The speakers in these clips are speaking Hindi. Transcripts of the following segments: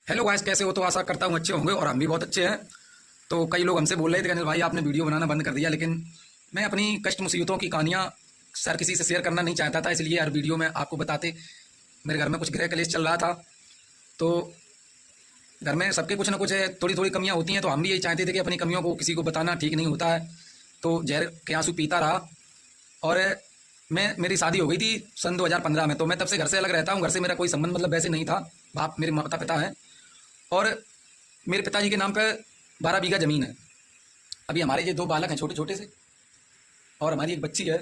हेलो गाइस, कैसे हो? तो आशा करता हूँ अच्छे होंगे और हम भी बहुत अच्छे हैं। तो कई लोग हमसे बोल रहे थे कि अनिल भाई आपने वीडियो बनाना बंद कर दिया, लेकिन मैं अपनी कष्ट मुसीबतों की कहानियाँ सर किसी से शेयर करना नहीं चाहता था, इसलिए हर वीडियो में आपको बताते। मेरे घर में कुछ गृह कलेश चल रहा था, तो घर में सबके कुछ ना कुछ थोड़ी थोड़ी कमियाँ होती हैं, तो हम भी यही चाहते थे कि अपनी कमियों को किसी को बताना ठीक नहीं होता है। तो जहर के आंसू पीता रहा और मेरी शादी हो गई थी सन 2015 में। तो मैं तब से घर से अलग रहता हूँ। घर से मेरा कोई संबंध मतलब वैसे नहीं था। बाप मेरे माता पिता हैं और मेरे पिताजी के नाम पे 12 बीघा ज़मीन है। अभी हमारे ये 2 बालक हैं छोटे छोटे से, और हमारी एक बच्ची है।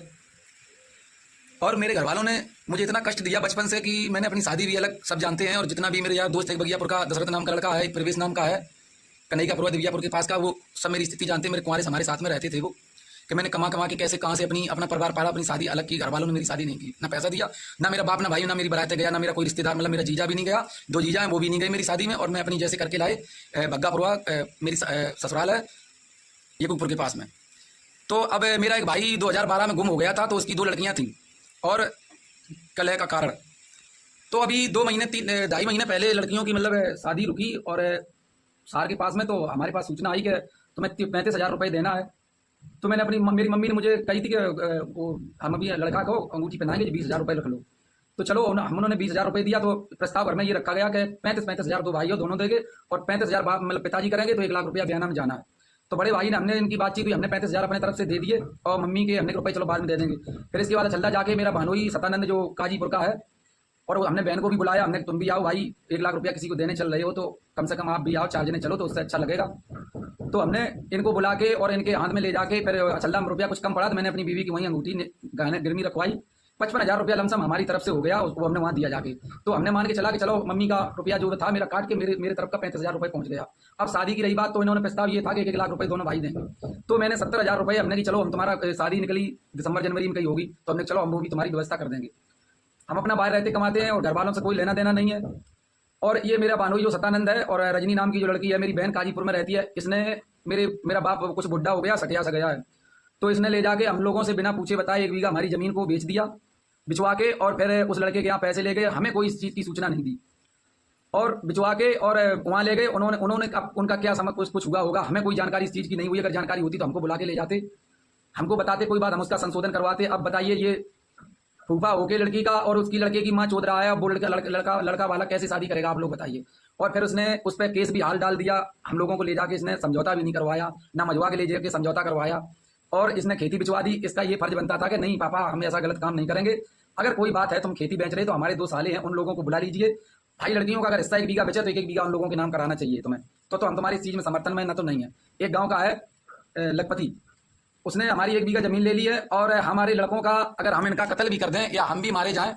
और मेरे घर वालों ने मुझे इतना कष्ट दिया बचपन से कि मैंने अपनी शादी भी अलग, सब जानते हैं। और जितना भी मेरे यार दोस्त, एक बगियापुर का दशरथ नाम का लड़का है, एक प्रवेश नाम का है, कन्हैयापुर दिव्यापुर के पास का, वो सब मेरी स्थिति जानते हैं। मेरे कुंवारे हमारे साथ में रहते थे वो, कि मैंने कमा कमा के कैसे कहाँ से अपना परिवार पाला, अपनी शादी अलग की। घर वालों ने मेरी शादी नहीं की, ना पैसा दिया, ना मेरा बाप, ना भाई, ना मेरी बारात गया, ना मेरा कोई रिश्तेदार, मतलब मेरा जीजा भी नहीं गया। 2 जीजा हैं, वो भी नहीं गए मेरी शादी में। और मैं अपनी जैसे करके लाए बग्गापुरवा, मेरी ससुराल है येकुपुर के पास में। तो अब मेरा एक भाई 2012 में गुम हो गया था, तो उसकी 2 लड़कियां थीं और कलह का कारण। तो अभी 2 महीने 2.5 महीने पहले लड़कियों की मतलब शादी रुकी, और सार के पास में तो हमारे पास सूचना आई कि तुम्हें 35,000 रुपये देना है। तो मैंने मेरी मम्मी ने मुझे कही थी कि वो हम अभी लड़का को अंगूठी पहनाएंगे, 20,000 रुपये रख लो। तो चलो हम उन्होंने 20,000 रुपये दिया। तो प्रस्ताव घर में ये रखा गया कि 35,000 2 भाइयों दोनों देंगे, और 35,000 बाप मतलब पिताजी करेंगे, तो 1 लाख रुपया बयाना में जाना है। तो बड़े भाई ने, हमने इनकी बातचीत हुई, हमने 35,000 अपने तरफ से दे दिए, और मम्मी के हमने रुपये चलो बाद में दे देंगे। फिर इसके बाद चल्ला जाके मेरा भानोई सतानंद जो काजीपुर का है, और हमने बहन को भी बुलाया, हमने तुम भी आओ भाई, 1 लाख रुपया किसी को देने चल रहे हो तो कम से कम आप भी आओ, 4 जने चलो तो उससे अच्छा लगेगा। तो हमने इनको बुला के और इनके हाथ में ले जाके, फिर अचल्ला रुपया कुछ कम पड़ा तो मैंने अपनी बीवी की वहीं अंगूठी गहने गिरवी रखवाई। 55,000 रुपया लमसम हमारी तरफ से हो गया, उसको हमने वहाँ दिया जाके। तो हमने मान के चला कि चलो मम्मी का रुपया जो था मेरा काट के मेरे तरफ का 35,000 रुपये पहुंच गया। अब शादी की रही बात, तो इन्होंने प्रस्ताव ये था कि 1 लाख रुपये दोनों भाई देंगे। तो मैंने 70,000 रुपये, हमने कि चलो हम तुम्हारा शादी निकली दिसंबर जनवरी में कहीं होगी, तो हमने चलो हम वो भी तुम्हारी व्यवस्था कर देंगे। हम अपना बाहर रहते कमाते हैं और घर वालों से कोई लेना देना नहीं है। और ये मेरा भानोई जो सतानंद है, और रजनी नाम की जो लड़की है मेरी बहन काजीपुर में रहती है, इसने मेरा बाप कुछ बुढ़ा हो गया, सटिया सा गया है, तो इसने ले जाके हम लोगों से बिना पूछे बताए 1 बीघा हमारी ज़मीन को बेच दिया, बिचवा के। और फिर उस लड़के के यहाँ पैसे ले गए, हमें कोई इस चीज़ की सूचना नहीं दी, और बिचवा के और वहाँ ले गए। उन्होंने उनका क्या समझ कुछ हुआ होगा, हमें कोई जानकारी इस चीज़ की नहीं हुई। अगर जानकारी होती तो हमको बुला के ले जाते, हमको बताते, कोई बात, हम उसका संशोधन करवाते। अब बताइए, ये फूफा होके लड़की का और उसकी लड़के की माँ चोद रहा है, अब वो लड़का वाला कैसे शादी करेगा, आप लोग बताइए। और फिर उसने उस पर केस भी हाल डाल दिया, हम लोगों को ले जाके इसने समझौता भी नहीं करवाया, ना मझवा के ले जाके समझौता करवाया, और इसने खेती बिचवा दी। इसका ये फर्ज बनता था कि नहीं पापा, हम ऐसा गलत काम नहीं करेंगे, अगर कोई बात है तुम खेती बेच रहे तो हमारे 2 साले हैं, उन लोगों को बुला लीजिए। भाई लड़कियों का अगर हिस्सा 1 बीघा बेचे तो 1 बीघा उन लोगों के नाम कराना चाहिए तुम्हें। तो हम तुम्हारी इस चीज़ में समर्थन में, ना तो नहीं है। एक गाँव का है लखपति, उसने हमारी 1 बीघा ज़मीन ले ली है, और हमारे लड़कों का अगर हम इनका कत्ल भी कर दें, या हम भी मारे जाएं,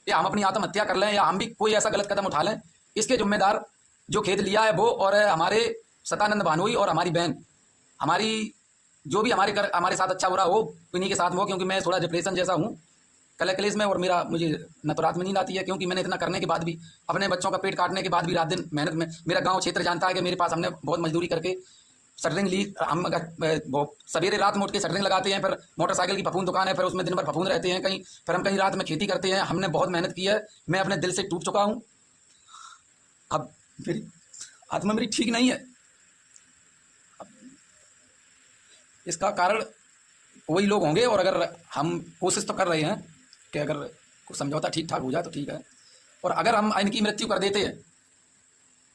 या हम अपनी आत्महत्या कर लें, या हम भी कोई ऐसा गलत कदम उठा लें, इसके जिम्मेदार जो खेत लिया है वो, और हमारे सतानंद भानोई और हमारी बहन, हमारी जो भी हमारे साथ अच्छा बुरा हो, इन्हीं के साथ हो। क्योंकि मैं थोड़ा डिप्रेशन जैसा हूँ, कलह कलेश में, और मुझे न तो रात में नींद आती है, क्योंकि मैंने इतना करने के बाद भी, अपने बच्चों का पेट काटने के बाद भी, रात दिन मेहनत में, मेरा गाँव क्षेत्र जानता है कि मेरे पास हमने बहुत मजदूरी करके शटरिंग ली। हम सवेरे रात में उठ के शटरिंग लगाते हैं, फिर मोटरसाइकिल की फफूंद दुकान है, फिर उसमें दिन भर फफूंद रहते हैं कहीं, फिर हम कहीं रात में खेती करते हैं। हमने बहुत मेहनत की है, मैं अपने दिल से टूट चुका हूँ। अब मेरी आत्मा मेरी ठीक नहीं है। अब इसका कारण वही लोग होंगे, और अगर हम कोशिश तो कर रहे हैं कि अगर कुछ समझौता ठीक ठाक हो जाए तो ठीक है, और अगर हम इनकी मृत्यु कर देते हैं,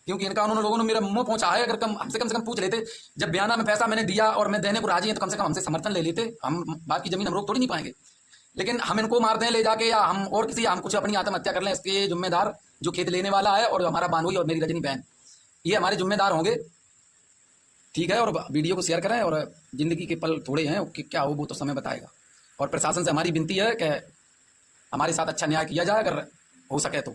क्योंकि इनका उन्होंने लोगों ने मेरा मुंह पहुंचा है, अगर कम से कम पूछ लेते, जब बयाना में पैसा मैंने दिया और मैं देने को राजी है, तो कम से कम हमसे समर्थन ले लेते। हम बात की ज़मीन हम रोक थोड़ी नहीं पाएंगे, लेकिन हम इनको मार दें ले जाके, या हम और किसी, हम कुछ अपनी आत्महत्या कर लें, इसके जिम्मेदार जो खेत लेने वाला है, और हमारा बानोई और मेरी रजनी बहन, ये हमारे जिम्मेदार होंगे। ठीक है, और वीडियो को शेयर करें, और ज़िंदगी के पल थोड़े हैं, क्या हो वो तो समय बताएगा। और प्रशासन से हमारी विनती है कि हमारे साथ अच्छा न्याय किया जाए, अगर हो सके तो।